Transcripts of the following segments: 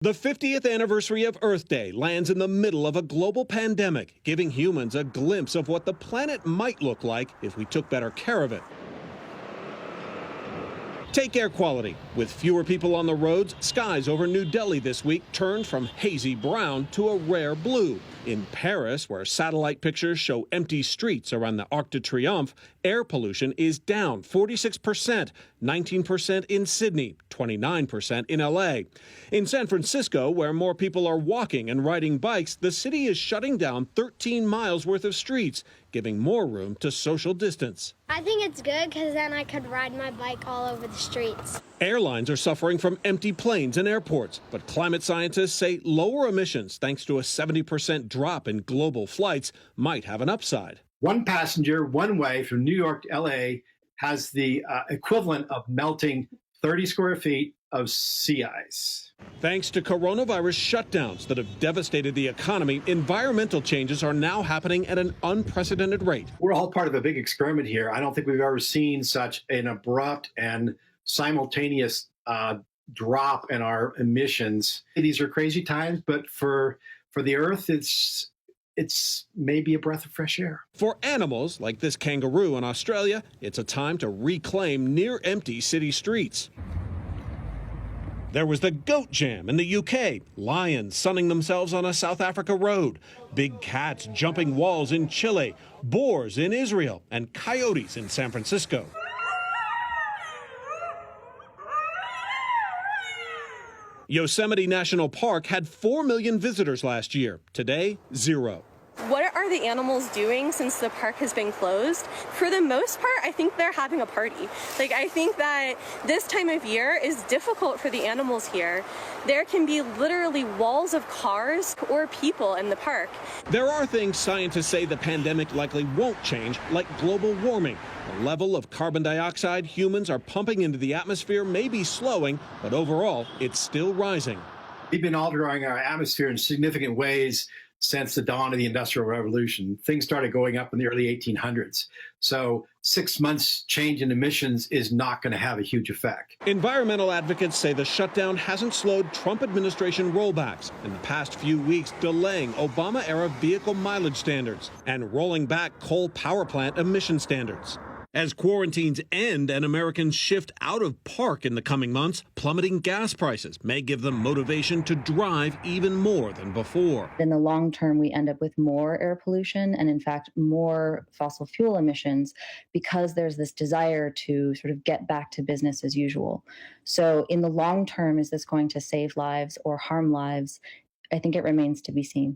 The 50th anniversary of Earth Day lands in the middle of a global pandemic, giving humans a glimpse of what the planet might look like if we took better care of it. Take air quality. With fewer people on the roads, skies over New Delhi this week turned from hazy brown to a rare blue. In Paris, where satellite pictures show empty streets around the Arc de Triomphe, air pollution is down 46%, 19% in Sydney, 29% in LA. In San Francisco, where more people are walking and riding bikes, the city is shutting down 13 miles worth of streets, giving more room to social distance. I think it's good because then I could ride my bike all over the streets. Airlines are suffering from empty planes and airports, but climate scientists say lower emissions, thanks to a 70% drop in global flights, might have an upside. One passenger, one way from New York to LA has the equivalent of melting 30 square feet of sea ice. Thanks to coronavirus shutdowns that have devastated the economy, environmental changes are now happening at an unprecedented rate. We're all part of a big experiment here. I don't think we've ever seen such an abrupt and simultaneous drop in our emissions. These are crazy times, but for the Earth, it's maybe a breath of fresh air. For animals, like this kangaroo in Australia, it's a time to reclaim near-empty city streets. There was the goat jam in the UK, lions sunning themselves on a South Africa road, big cats jumping walls in Chile, boars in Israel, and coyotes in San Francisco. Yosemite National Park had 4 million visitors last year. Today, 0. What are the animals doing since the park has been closed? For the most part, I think they're having a party. I think that this time of year is difficult for the animals here. There can be literally walls of cars or people in the park. There are things scientists say the pandemic likely won't change, like global warming. The level of carbon dioxide humans are pumping into the atmosphere may be slowing, but overall, it's still rising. We've been altering our atmosphere in significant ways since the dawn of the Industrial Revolution. Things started going up in the early 1800s. So 6 months change in emissions is not going to have a huge effect. Environmental advocates say the shutdown hasn't slowed Trump administration rollbacks in the past few weeks, delaying Obama-era vehicle mileage standards and rolling back coal power plant emission standards. As quarantines end and Americans shift out of park in the coming months, plummeting gas prices may give them motivation to drive even more than before. In the long term, we end up with more air pollution and, in fact, more fossil fuel emissions because there's this desire to sort of get back to business as usual. So in the long term, is this going to save lives or harm lives? I think it remains to be seen.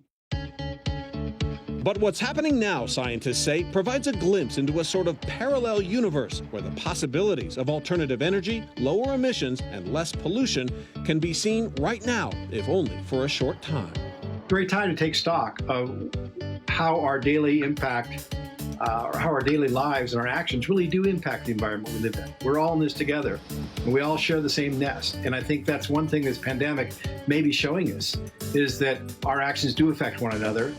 But what's happening now, scientists say, provides a glimpse into a sort of parallel universe where the possibilities of alternative energy, lower emissions, and less pollution can be seen right now, if only for a short time. Great time to take stock of how our daily impact, or how our daily lives and our actions really do impact the environment we live in. We're all in this together, and we all share the same nest. And I think that's one thing this pandemic may be showing us, is that our actions do affect one another.